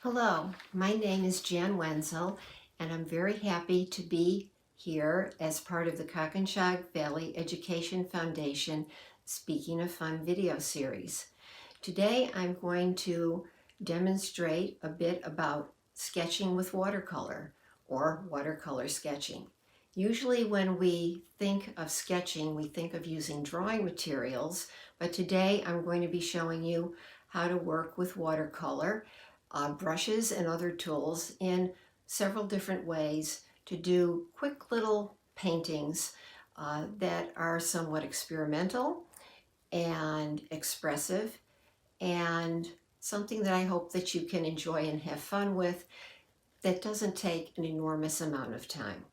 Hello, my name is Jan Wenzel, and I'm very happy to be here as part of the Cockenshaw Valley Education Foundation Speaking of Fun video series. Today I'm going to demonstrate a bit about sketching with watercolor or watercolor sketching. Usually when we think of sketching, we think of using drawing materials, but today I'm going to be showing you how to work with watercolor, brushes and other tools in several different ways to do quick little paintings that are somewhat experimental and expressive and something that I hope that you can enjoy and have fun with that doesn't take an enormous amount of time.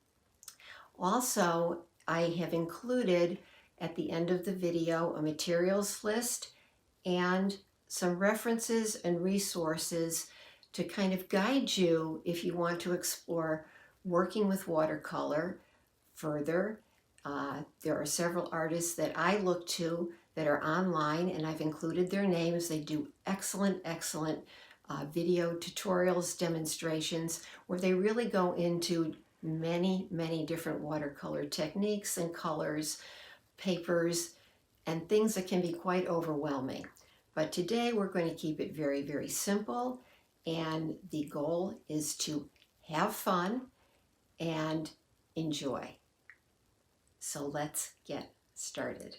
Also, I have included at the end of the video a materials list and some references and resources to kind of guide you if you want to explore working with watercolor further. There are several artists that I look to that are online, and I've included their names. They do excellent video tutorials, demonstrations, where they really go into many different watercolor techniques and colors, papers, and things that can be quite overwhelming. But today we're going to keep it very simple, and the goal is to have fun and enjoy. So let's get started.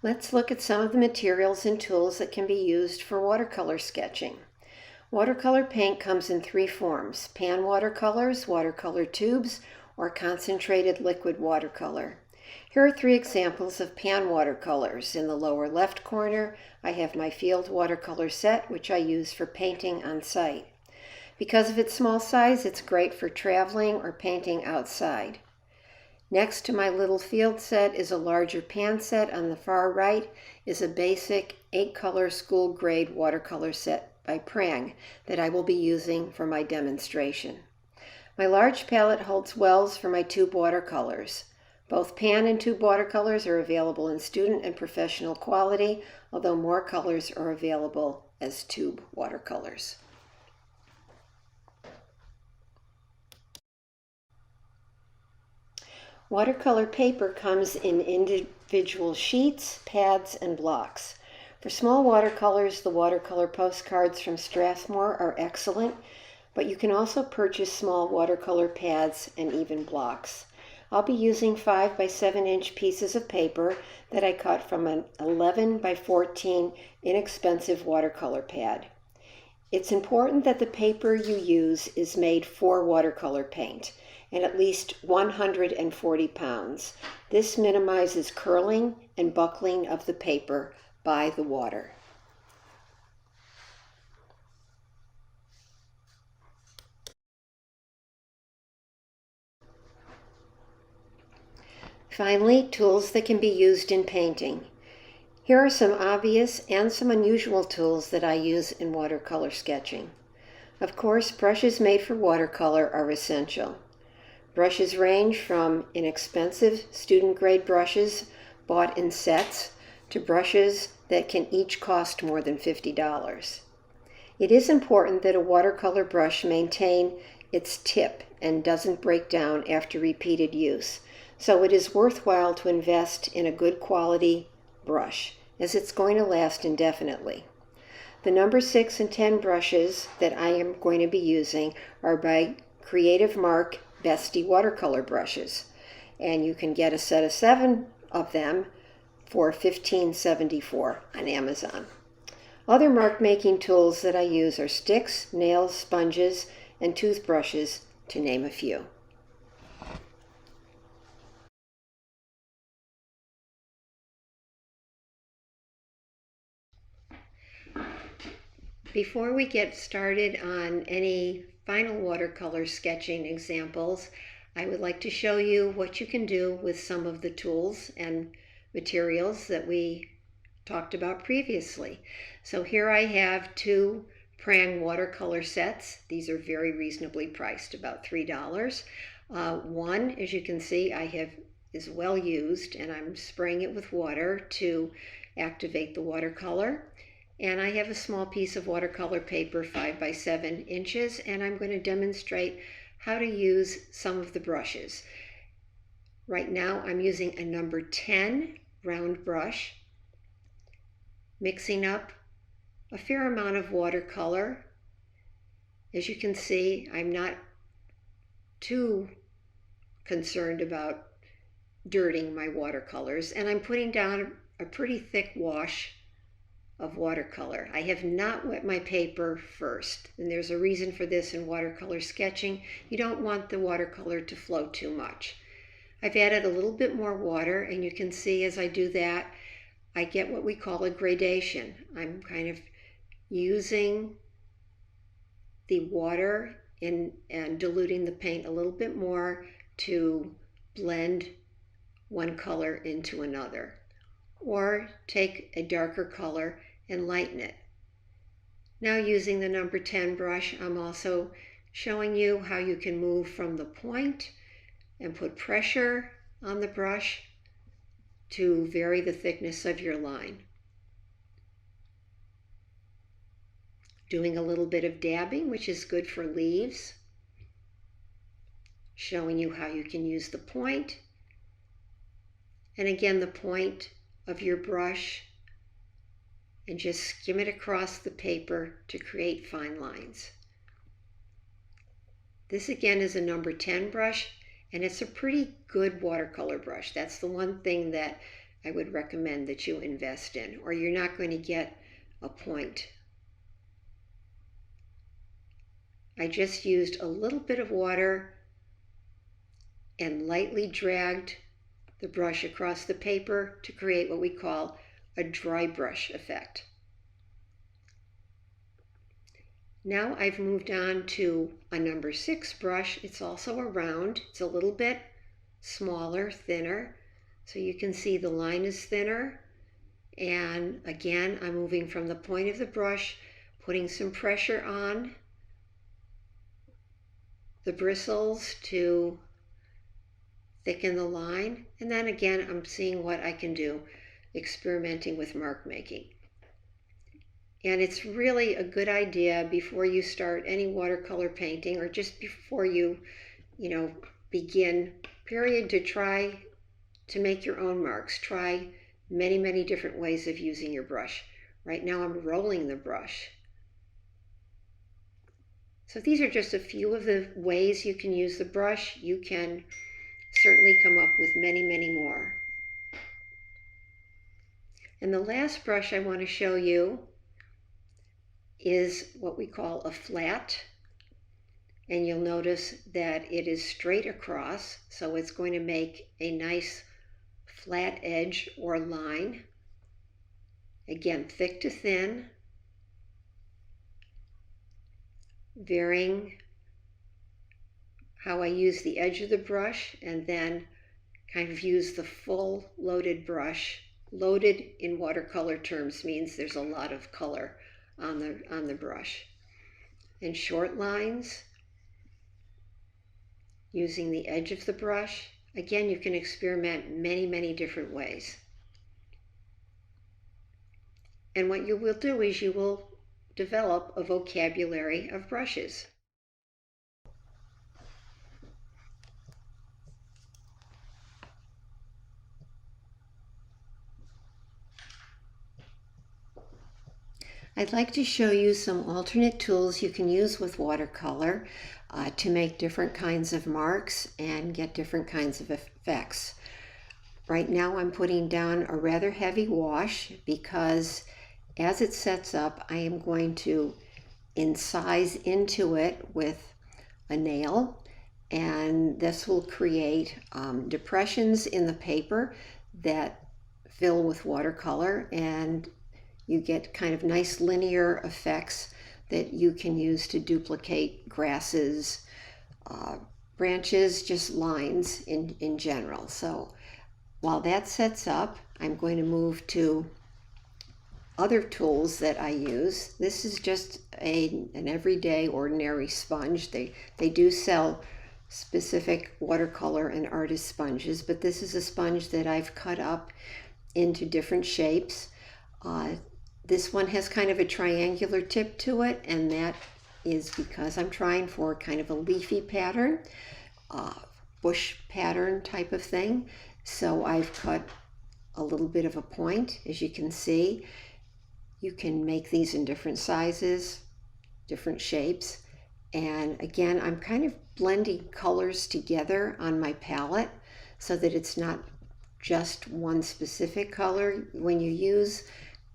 Let's look at some of the materials and tools that can be used for watercolor sketching. Watercolor paint comes in three forms: pan watercolors, watercolor tubes, or concentrated liquid watercolor. Here are three examples of pan watercolors. In the lower left corner, I have my field watercolor set, which I use for painting on site. Because of its small size, it's great for traveling or painting outside. Next to my little field set is a larger pan set. On the far right is a basic 8-color school grade watercolor set by Prang that I will be using for my demonstration. My large palette holds wells for my tube watercolors. Both pan and tube watercolors are available in student and professional quality, although more colors are available as tube watercolors. Watercolor paper comes in individual sheets, pads, and blocks. For small watercolors, the watercolor postcards from Strathmore are excellent, but you can also purchase small watercolor pads and even blocks. I'll be using 5 by 7 inch pieces of paper that I cut from an 11 by 14 inexpensive watercolor pad. It's important that the paper you use is made for watercolor paint and at least 140 pounds. This minimizes curling and buckling of the paper by the water. Finally, tools that can be used in painting. Here are some obvious and some unusual tools that I use in watercolor sketching. Of course, brushes made for watercolor are essential. Brushes range from inexpensive student-grade brushes bought in sets to brushes that can each cost more than $50. It is important that a watercolor brush maintain its tip and doesn't break down after repeated use, so it is worthwhile to invest in a good quality brush, as it's going to last indefinitely. The number 6 and 10 brushes that I am going to be using are by Creative Mark Bestie watercolor brushes, and you can get a set of 7 of them for $15.74 on Amazon. Other mark making tools that I use are sticks, nails, sponges, and toothbrushes, to name a few. Before we get started on any final watercolor sketching examples, I would like to show you what you can do with some of the tools and materials that we talked about previously. So here I have 2 Prang watercolor sets. These are very reasonably priced, about $3. One, as you can see, is well used, and I'm spraying it with water to activate the watercolor. And I have a small piece of watercolor paper, 5 by 7 inches, and I'm going to demonstrate how to use some of the brushes. Right now I'm using a number 10 round brush, mixing up a fair amount of watercolor. As you can see, I'm not too concerned about dirtying my watercolors, and I'm putting down a pretty thick wash of watercolor. I have not wet my paper first, and there's a reason for this in watercolor sketching. You don't want the watercolor to flow too much. I've added a little bit more water, and you can see as I do that, I get what we call a gradation. I'm kind of using the water and diluting the paint a little bit more to blend one color into another, or take a darker color and lighten it. Now, using the number 10 brush, I'm also showing you how you can move from the point and put pressure on the brush to vary the thickness of your line. Doing a little bit of dabbing, which is good for leaves. Showing you how you can use the point. And again, the point of your brush, and just skim it across the paper to create fine lines. This again is a number 10 brush, and it's a pretty good watercolor brush. That's the one thing that I would recommend that you invest in, or you're not going to get a point. I just used a little bit of water and lightly dragged the brush across the paper to create what we call a dry brush effect. Now I've moved on to a number 6 brush. It's also a round. It's a little bit smaller, thinner. So you can see the line is thinner. And again, I'm moving from the point of the brush, putting some pressure on the bristles to thicken the line. And then again, I'm seeing what I can do, experimenting with mark making. And it's really a good idea before you start any watercolor painting, or just before you begin, period, to try to make your own marks. Try many, many different ways of using your brush. Right now I'm rolling the brush. So these are just a few of the ways you can use the brush. You can certainly come up with many, many more. And the last brush I want to show you is what we call a flat. And you'll notice that it is straight across, so it's going to make a nice flat edge or line. Again, thick to thin, varying how I use the edge of the brush, and then kind of use the full loaded brush. Loaded in watercolor terms means there's a lot of color on the brush. And short lines, using the edge of the brush. Again, you can experiment many, many different ways. And what you will do is you will develop a vocabulary of brushes. I'd like to show you some alternate tools you can use with watercolor to make different kinds of marks and get different kinds of effects. Right now I'm putting down a rather heavy wash because as it sets up, I am going to incise into it with a nail, and this will create depressions in the paper that fill with watercolor, and you get kind of nice linear effects that you can use to duplicate grasses, branches, just lines in general. So while that sets up, I'm going to move to other tools that I use. This is just an everyday ordinary sponge. They do sell specific watercolor and artist sponges, but this is a sponge that I've cut up into different shapes. This one has kind of a triangular tip to it, and that is because I'm trying for kind of a leafy pattern, bush pattern type of thing. So I've cut a little bit of a point, as you can see. You can make these in different sizes, different shapes. And again, I'm kind of blending colors together on my palette so that it's not just one specific color. When you use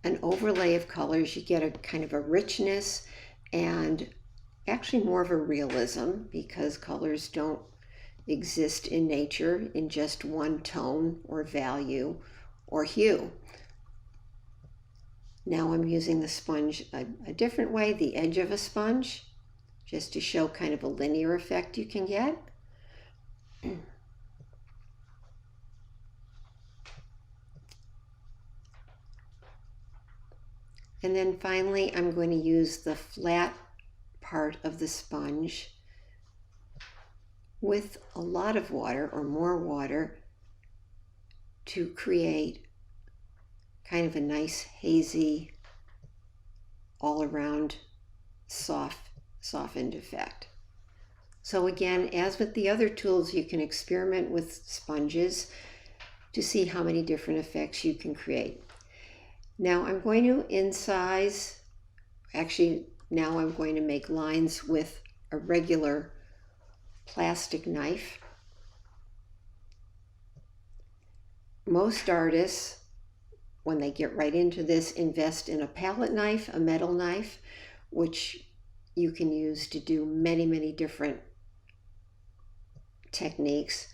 an overlay of colors, you get a kind of a richness and actually more of a realism, because colors don't exist in nature in just one tone or value or hue. Now I'm using the sponge a different way, the edge of a sponge, just to show kind of a linear effect you can get. And then finally, I'm going to use the flat part of the sponge with a lot of water or more water to create kind of a nice hazy, all around softened effect. So again, as with the other tools, you can experiment with sponges to see how many different effects you can create. Now I'm going to incise, actually now I'm going to make lines with a regular plastic knife. Most artists, when they get right into this, invest in a palette knife, a metal knife, which you can use to do many, many different techniques.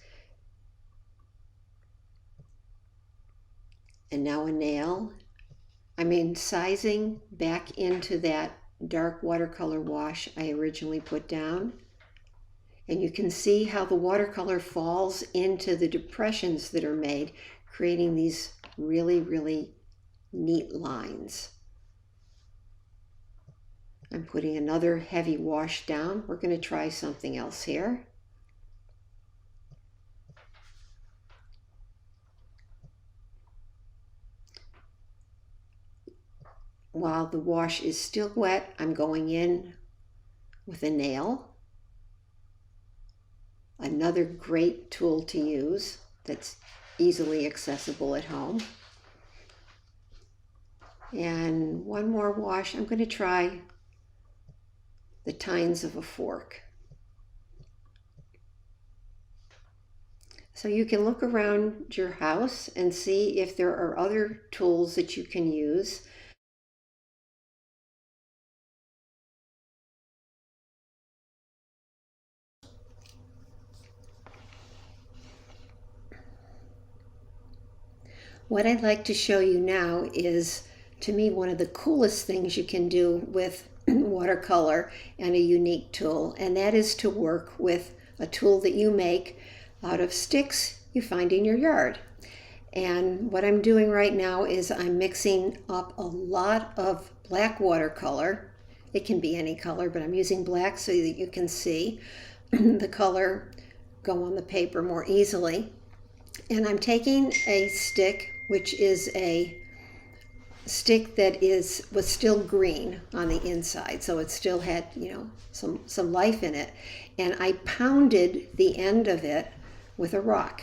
And now a nail. I'm incising back into that dark watercolor wash I originally put down. And you can see how the watercolor falls into the depressions that are made, creating these really, really neat lines. I'm putting another heavy wash down. We're going to try something else here. While the wash is still wet, I'm going in with a nail. Another great tool to use that's easily accessible at home. And one more wash. I'm going to try the tines of a fork. So you can look around your house and see if there are other tools that you can use. What I'd like to show you now is, to me, one of the coolest things you can do with watercolor and a unique tool, and that is to work with a tool that you make out of sticks you find in your yard. And what I'm doing right now is I'm mixing up a lot of black watercolor. It can be any color, but I'm using black so that you can see the color go on the paper more easily. And I'm taking a stick, which is a stick that was still green on the inside, so it still had, some life in it, and I pounded the end of it with a rock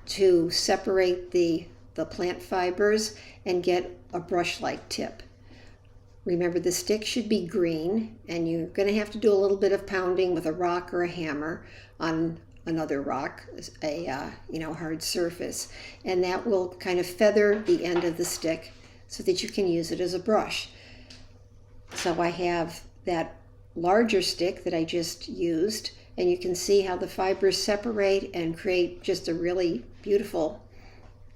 to separate the plant fibers and get a brush-like tip. Remember, the stick should be green, and you're going to have to do a little bit of pounding with a rock or a hammer on another rock, a hard surface, and that will kind of feather the end of the stick so that you can use it as a brush. So I have that larger stick that I just used, and you can see how the fibers separate and create just a really beautiful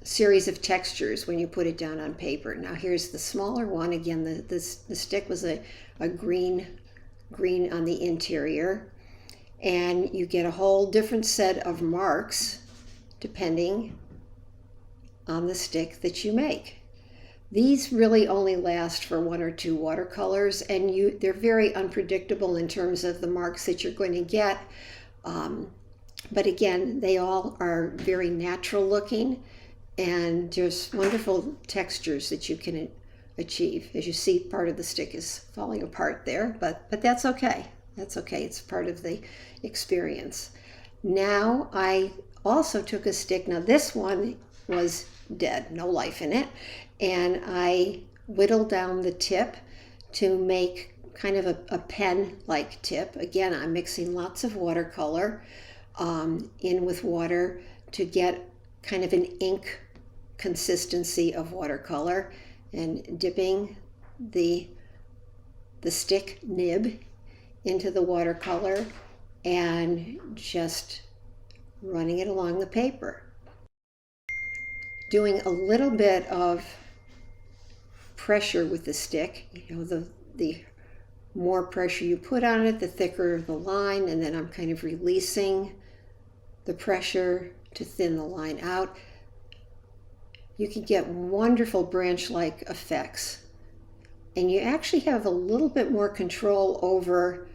series of textures when you put it down on paper. Now here's the smaller one. Again, the stick was a green on the interior. And you get a whole different set of marks depending on the stick that you make. These really only last for 1 or 2 watercolors, and they're very unpredictable in terms of the marks that you're going to get. But again, they all are very natural looking, and there's wonderful textures that you can achieve. As you see, part of the stick is falling apart there, but that's okay. That's okay. It's part of the experience. Now I also took a stick. Now this one was dead, no life in it, and I whittled down the tip to make kind of a pen-like tip. Again, I'm mixing lots of watercolor in with water to get kind of an ink consistency of watercolor, and dipping the stick nib into the watercolor and just running it along the paper. Doing a little bit of pressure with the stick. You know, the more pressure you put on it, the thicker the line, and then I'm kind of releasing the pressure to thin the line out. You can get wonderful branch-like effects, and you actually have a little bit more control over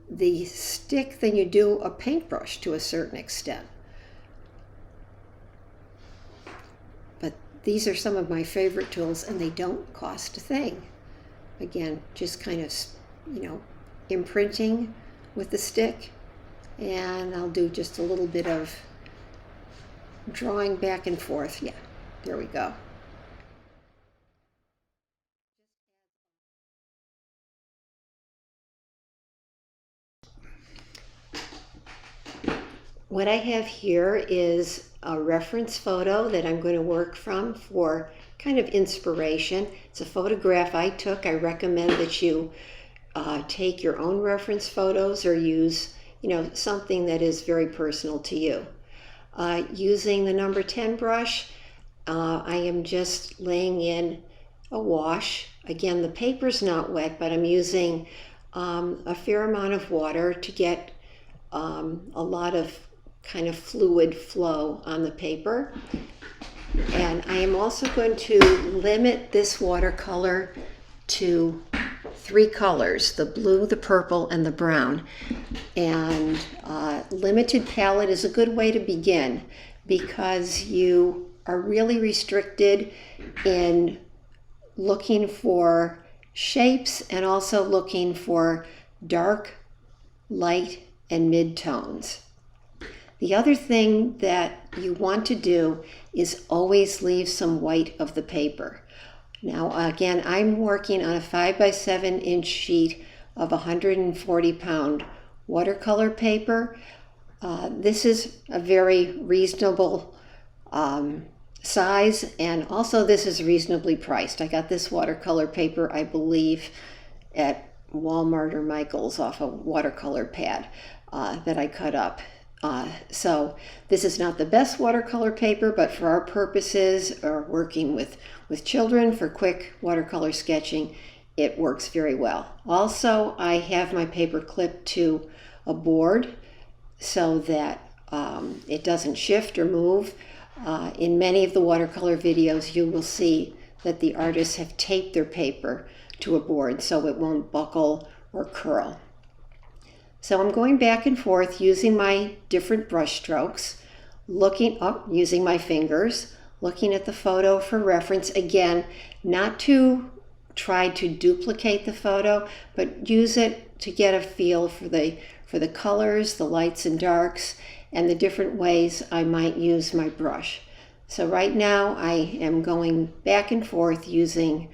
the stick than you do a paintbrush to a certain extent. But these are some of my favorite tools, and they don't cost a thing. Again, just kind of, you know, imprinting with the stick, and I'll do just a little bit of drawing back and forth. Yeah, there we go. What I have here is a reference photo that I'm going to work from for kind of inspiration. It's a photograph I took. I recommend that you take your own reference photos or use, you know, something that is very personal to you. Using the number 10 brush, I am just laying in a wash. Again, the paper's not wet, but I'm using a fair amount of water to get a lot of kind of fluid flow on the paper. And I am also going to limit this watercolor to 3 colors, the blue, the purple, and the brown. And limited palette is a good way to begin, because you are really restricted in looking for shapes and also looking for dark, light, and mid-tones. The other thing that you want to do is always leave some white of the paper. Now again, I'm working on a 5x7 sheet of 140-pound watercolor paper. This is a very reasonable size, and also this is reasonably priced. I got this watercolor paper, I believe, at Walmart or Michael's off a watercolor pad that I cut up. So this is not the best watercolor paper, but for our purposes, or working with children for quick watercolor sketching, it works very well. Also, I have my paper clipped to a board so that it doesn't shift or move. In many of the watercolor videos, you will see that the artists have taped their paper to a board so it won't buckle or curl. So I'm going back and forth using my different brush strokes, looking up, using my fingers, looking at the photo for reference. Again, not to try to duplicate the photo, but use it to get a feel for the colors, the lights and darks, and the different ways I might use my brush. So right now I am going back and forth using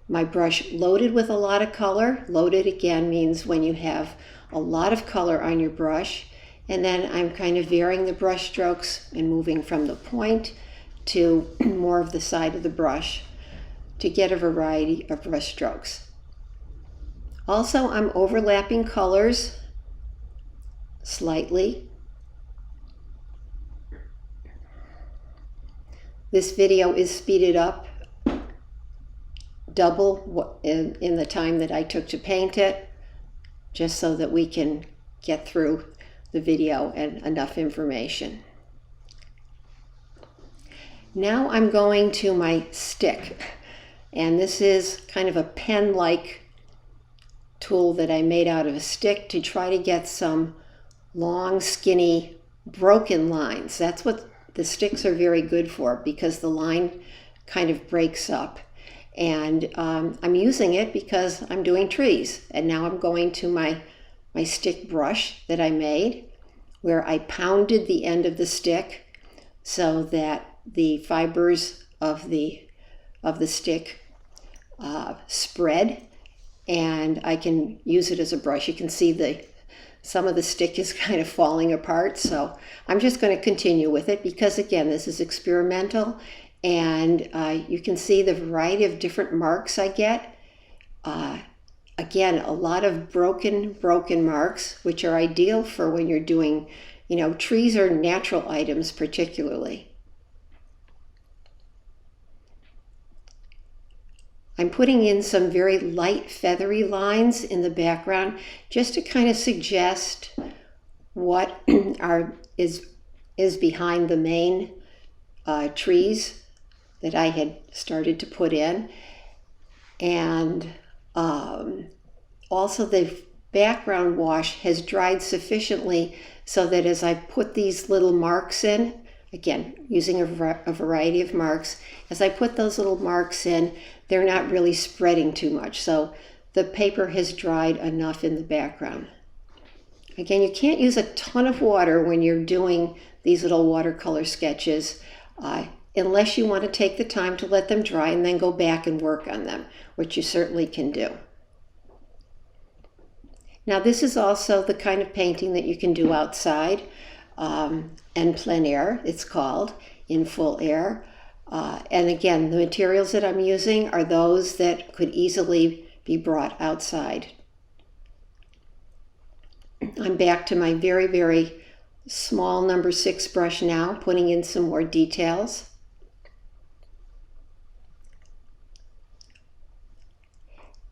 my brush loaded with a lot of color. Loaded again means when you have a lot of color on your brush, and then I'm kind of varying the brush strokes and moving from the point to more of the side of the brush to get a variety of brush strokes. Also, I'm overlapping colors slightly. This video is speeded up double in the time that I took to paint it, just so that we can get through the video and enough information. Now I'm going to my stick, and this is kind of a pen-like tool that I made out of a stick to try to get some long, skinny, broken lines. That's what the sticks are very good for, because the line kind of breaks up. And I'm using it because I'm doing trees. And now I'm going to my stick brush that I made, where I pounded the end of the stick so that the fibers of the stick spread, and I can use it as a brush. You can see some of the stick is kind of falling apart, so I'm just going to continue with it because, again, this is experimental, and you can see the variety of different marks I get. Again, a lot of broken marks, which are ideal for when you're doing, trees are natural items particularly. I'm putting in some very light feathery lines in the background just to kind of suggest what is behind the main trees that I had started to put in. And also the background wash has dried sufficiently so that as I put these little marks in, again, using a variety of marks, as I put those little marks in, they're not really spreading too much. So the paper has dried enough in the background. Again, you can't use a ton of water when you're doing these little watercolor sketches unless you want to take the time to let them dry and then go back and work on them, which you certainly can do. Now, this is also the kind of painting that you can do outside, en plein air, it's called, in full air. And again, the materials that I'm using are those that could easily be brought outside. I'm back to my very, very small number 6 brush now, putting in some more details.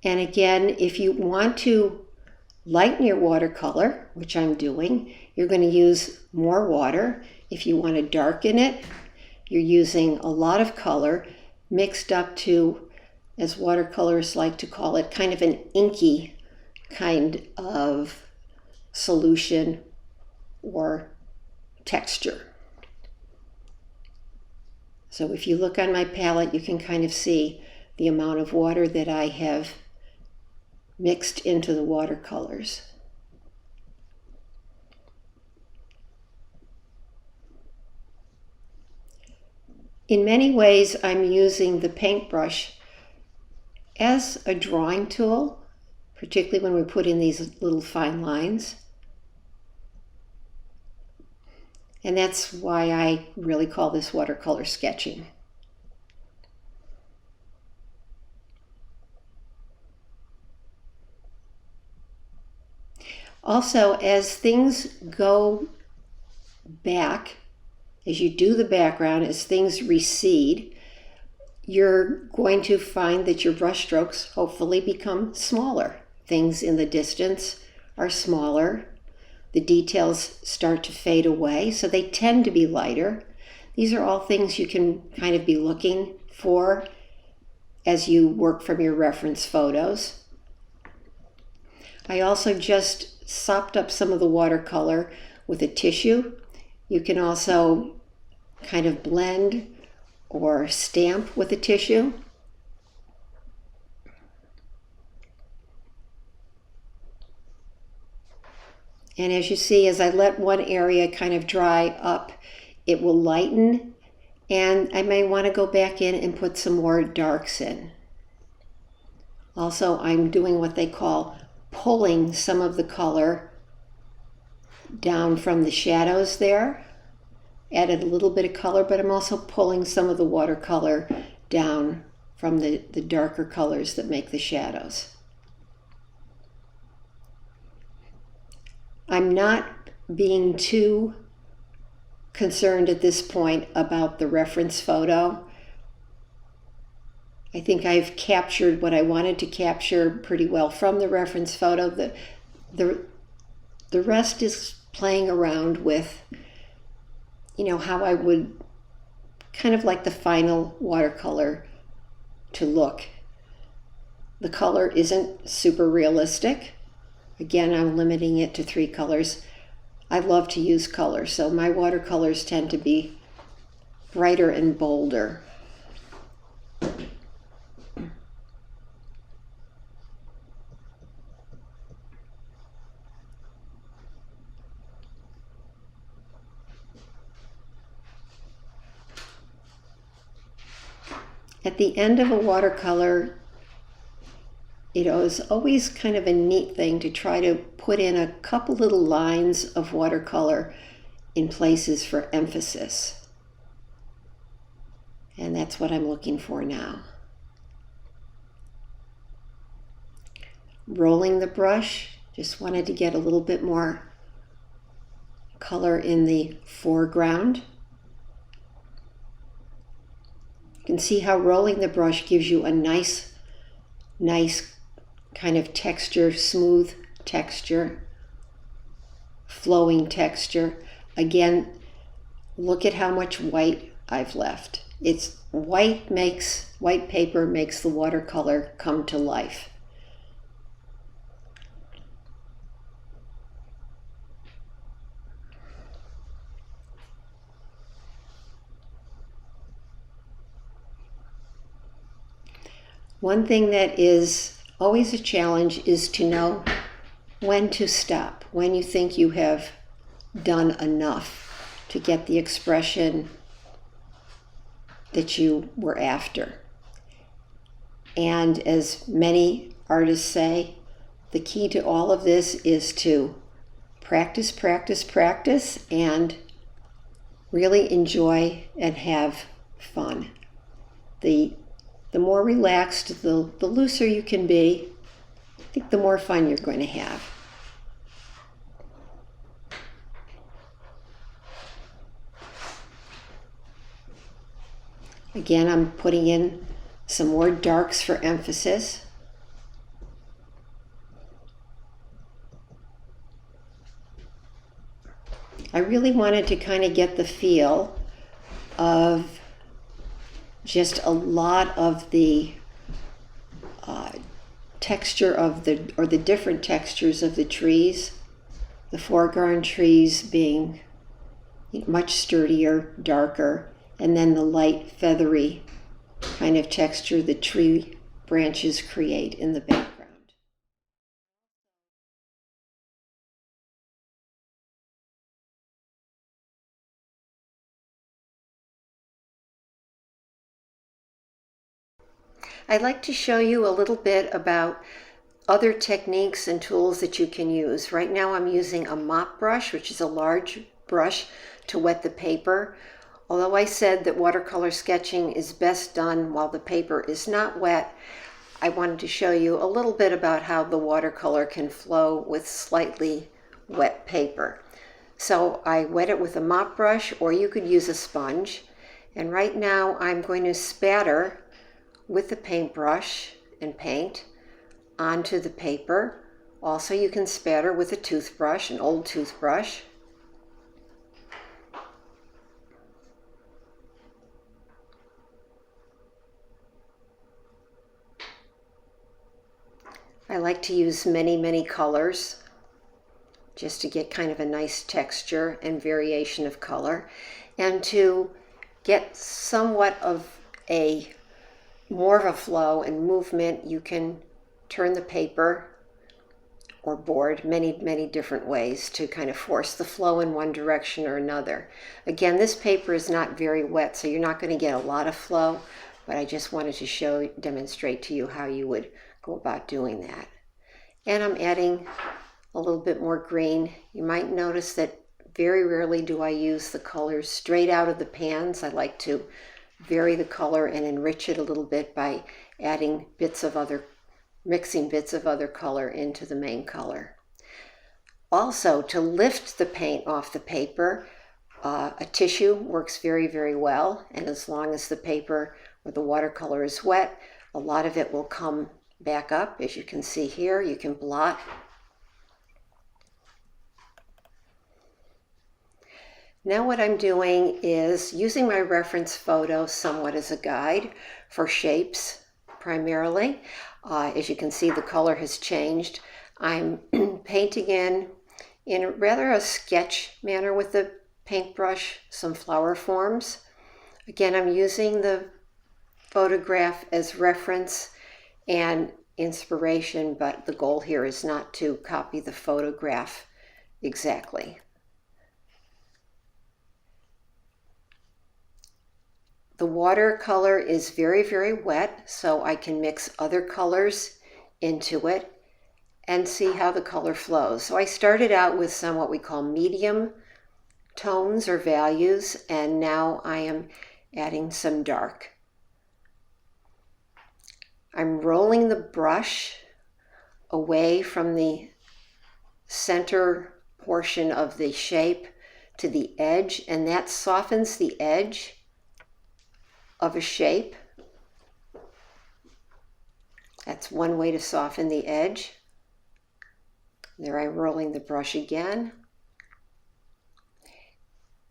And again, if you want to lighten your watercolor, which I'm doing, you're going to use more water. If you want to darken it, you're using a lot of color mixed up to, as watercolorists like to call it, kind of an inky kind of solution or texture. So if you look on my palette, you can kind of see the amount of water that I have mixed into the watercolors. In many ways, I'm using the paintbrush as a drawing tool, particularly when we put in these little fine lines. And that's why I really call this watercolor sketching. Also, as things go back, as you do the background, as things recede, you're going to find that your brush strokes hopefully become smaller. Things in the distance are smaller. The details start to fade away, so they tend to be lighter. These are all things you can kind of be looking for as you work from your reference photos. I also just sopped up some of the watercolor with a tissue. You can also kind of blend or stamp with a tissue. And as you see, as I let one area kind of dry up, it will lighten, and I may want to go back in and put some more darks in. Also, I'm doing what they call pulling some of the color down from the shadows there. Added a little bit of color, but I'm also pulling some of the watercolor down from the darker colors that make the shadows. I'm not being too concerned at this point about the reference photo. I think I've captured what I wanted to capture pretty well from the reference photo. The rest is playing around with, how I would kind of like the final watercolor to look. The color isn't super realistic. Again, I'm limiting it to 3 colors. I love to use color, so my watercolors tend to be brighter and bolder. At the end of a watercolor, it's always kind of a neat thing to try to put in a couple little lines of watercolor in places for emphasis. And that's what I'm looking for now. Rolling the brush, just wanted to get a little bit more color in the foreground. You can see how rolling the brush gives you a nice kind of texture, smooth texture, flowing texture. Again, look at how much white I've left. It's white paper makes the watercolor come to life. One thing that is always a challenge is to know when to stop, when you think you have done enough to get the expression that you were after. And as many artists say, the key to all of this is to practice, practice, practice, and really enjoy and have fun. The more relaxed, the looser you can be, I think the more fun you're going to have. Again, I'm putting in some more darks for emphasis. I really wanted to kind of get the feel of just a lot of the texture of the different textures of the trees. The foreground trees being much sturdier, darker, and then the light, feathery kind of texture the tree branches create in the background. I'd like to show you a little bit about other techniques and tools that you can use. Right now I'm using a mop brush, which is a large brush to wet the paper. Although I said that watercolor sketching is best done while the paper is not wet, I wanted to show you a little bit about how the watercolor can flow with slightly wet paper. So I wet it with a mop brush, or you could use a sponge. And right now I'm going to spatter with the paintbrush and paint onto the paper. Also, you can spatter with a toothbrush, an old toothbrush. I like to use many colors just to get kind of a nice texture and variation of color, and to get somewhat of more of a flow and movement. You can turn the paper or board many different ways to kind of force the flow in one direction or another. Again, this paper is not very wet, so you're not going to get a lot of flow, but I just wanted to demonstrate to you how you would go about doing that. And I'm adding a little bit more green. You might notice that very rarely do I use the colors straight out of the pans. I like to vary the color and enrich it a little bit by adding mixing bits of other color into the main color. Also, to lift the paint off the paper, a tissue works very well, and as long as the paper or the watercolor is wet, a lot of it will come back up. As you can see here, you can blot. Now what I'm doing is using my reference photo somewhat as a guide for shapes primarily. As you can see, the color has changed. I'm painting in rather a sketch manner with the paintbrush some flower forms. Again, I'm using the photograph as reference and inspiration, but the goal here is not to copy the photograph exactly. The watercolor is very, very wet, so I can mix other colors into it and see how the color flows. So I started out with some what we call medium tones or values, and now I am adding some dark. I'm rolling the brush away from the center portion of the shape to the edge, and that softens the edge of a shape. That's one way to soften the edge. There I'm rolling the brush again.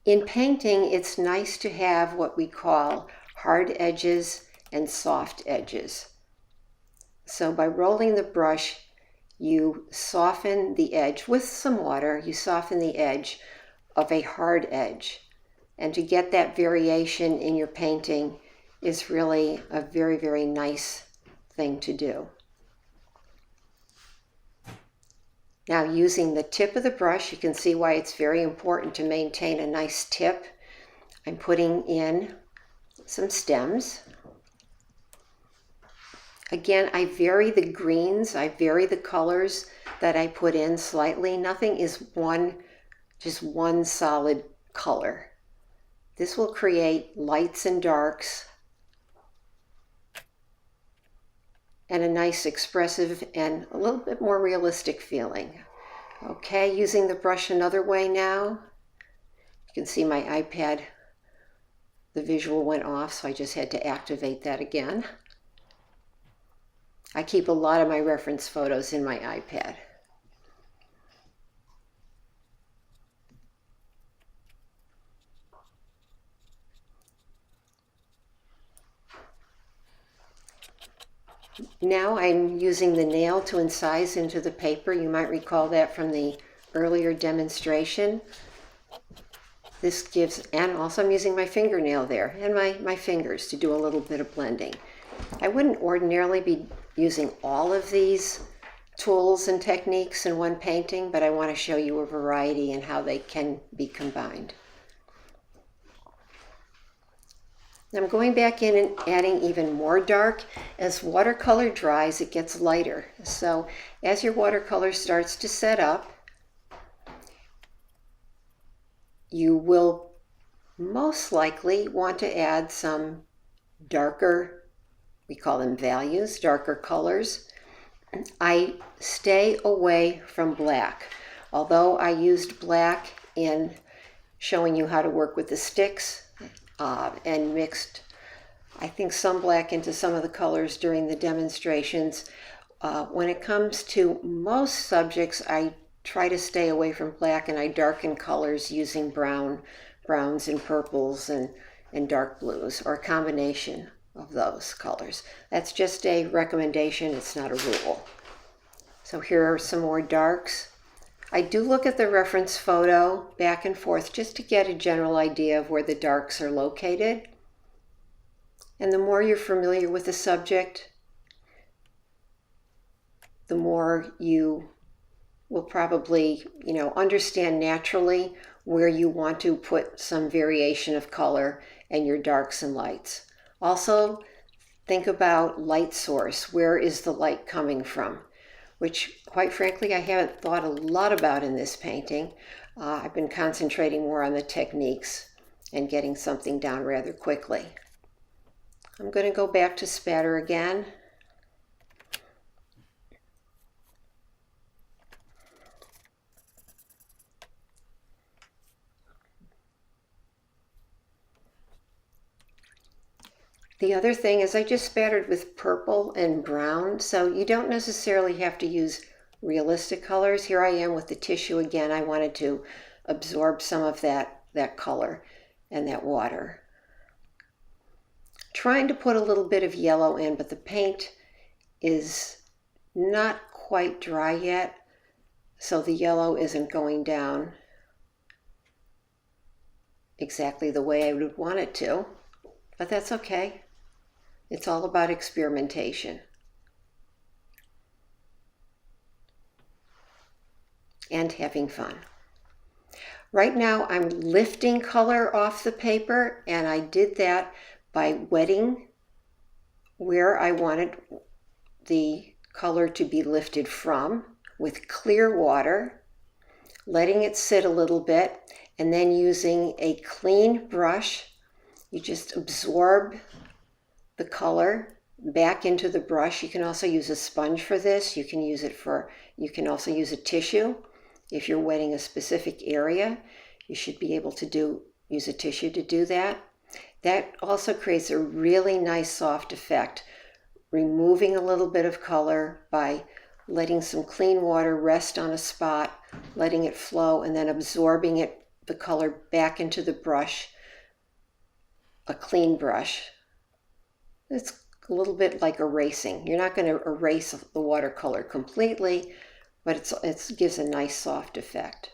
In painting, it's nice to have what we call hard edges and soft edges. So by rolling the brush, you soften the edge with some water, you soften the edge of a hard edge. And to get that variation in your painting is really a very, very nice thing to do. Now, using the tip of the brush, you can see why it's very important to maintain a nice tip. I'm putting in some stems. Again, I vary the greens, I vary the colors that I put in slightly. Nothing is just one solid color. This will create lights and darks and a nice expressive and a little bit more realistic feeling. Okay, using the brush another way now. You can see my iPad, the visual went off, so I just had to activate that again. I keep a lot of my reference photos in my iPad. Now I'm using the nail to incise into the paper. You might recall that from the earlier demonstration. This gives, and also I'm using my fingernail there and my fingers to do a little bit of blending. I wouldn't ordinarily be using all of these tools and techniques in one painting, but I want to show you a variety and how they can be combined. I'm going back in and adding even more dark. As watercolor dries, it gets lighter. So as your watercolor starts to set up, you will most likely want to add some darker, we call them values, darker colors. I stay away from black. Although I used black in showing you how to work with the sticks, and mixed, I think, some black into some of the colors during the demonstrations. When it comes to most subjects, I try to stay away from black, and I darken colors using browns and purples and dark blues, or a combination of those colors. That's just a recommendation, it's not a rule. So here are some more darks. I do look at the reference photo back and forth just to get a general idea of where the darks are located. And the more you're familiar with the subject, the more you will probably, understand naturally where you want to put some variation of color and your darks and lights. Also, think about light source. Where is the light coming from? Which, quite frankly, I haven't thought a lot about in this painting. I've been concentrating more on the techniques and getting something down rather quickly. I'm going to go back to spatter again. The other thing is I just spattered with purple and brown, so you don't necessarily have to use realistic colors. Here I am with the tissue again. I wanted to absorb some of that color and that water. Trying to put a little bit of yellow in, but the paint is not quite dry yet, so the yellow isn't going down exactly the way I would want it to, but that's okay. It's all about experimentation and having fun. Right now I'm lifting color off the paper, and I did that by wetting where I wanted the color to be lifted from with clear water, letting it sit a little bit, and then using a clean brush, you just absorb the color back into the brush. You can also use a sponge for this. You can also use a tissue. If you're wetting a specific area, you should be able to use a tissue to do that. That also creates a really nice soft effect, removing a little bit of color by letting some clean water rest on a spot, letting it flow, and then absorbing the color back into the brush, a clean brush. It's a little bit like erasing. You're not going to erase the watercolor completely, but it gives a nice soft effect.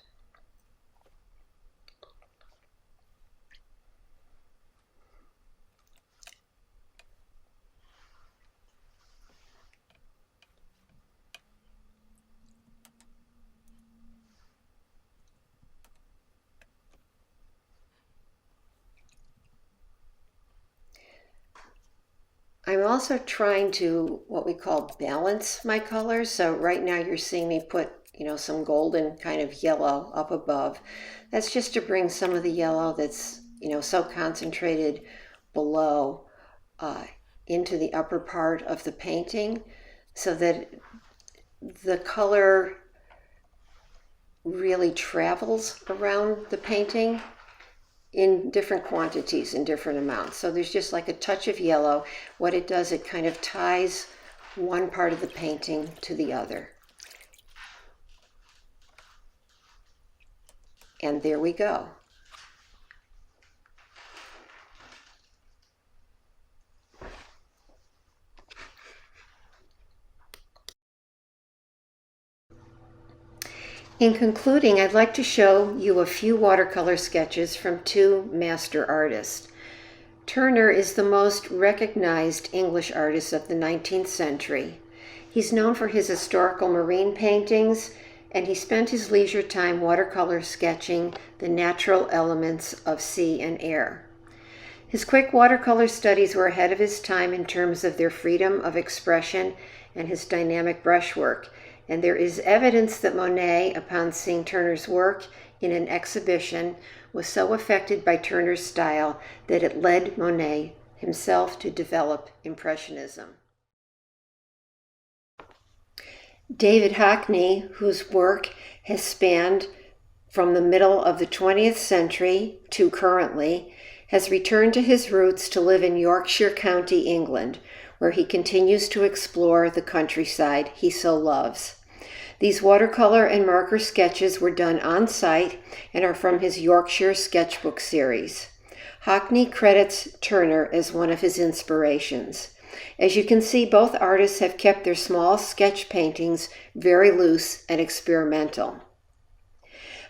I'm also trying to what we call balance my colors. So right now you're seeing me put, some golden kind of yellow up above. That's just to bring some of the yellow that's, so concentrated below into the upper part of the painting, so that the color really travels around the painting in different quantities, in different amounts. So there's just like a touch of yellow. What it does, it kind of ties one part of the painting to the other. And there we go. In concluding, I'd like to show you a few watercolor sketches from two master artists. Turner is the most recognized English artist of the 19th century. He's known for his historical marine paintings, and he spent his leisure time watercolor sketching the natural elements of sea and air. His quick watercolor studies were ahead of his time in terms of their freedom of expression and his dynamic brushwork. And there is evidence that Monet, upon seeing Turner's work in an exhibition, was so affected by Turner's style that it led Monet himself to develop Impressionism. David Hockney, whose work has spanned from the middle of the 20th century to currently, has returned to his roots to live in Yorkshire County, England, where he continues to explore the countryside he so loves. These watercolor and marker sketches were done on site and are from his Yorkshire sketchbook series. Hockney credits Turner as one of his inspirations. As you can see, both artists have kept their small sketch paintings very loose and experimental.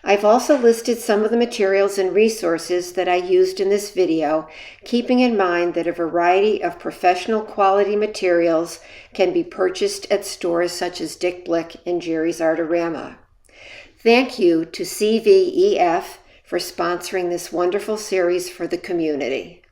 I've also listed some of the materials and resources that I used in this video, keeping in mind that a variety of professional quality materials can be purchased at stores such as Dick Blick and Jerry's Artorama. Thank you to CVEF for sponsoring this wonderful series for the community.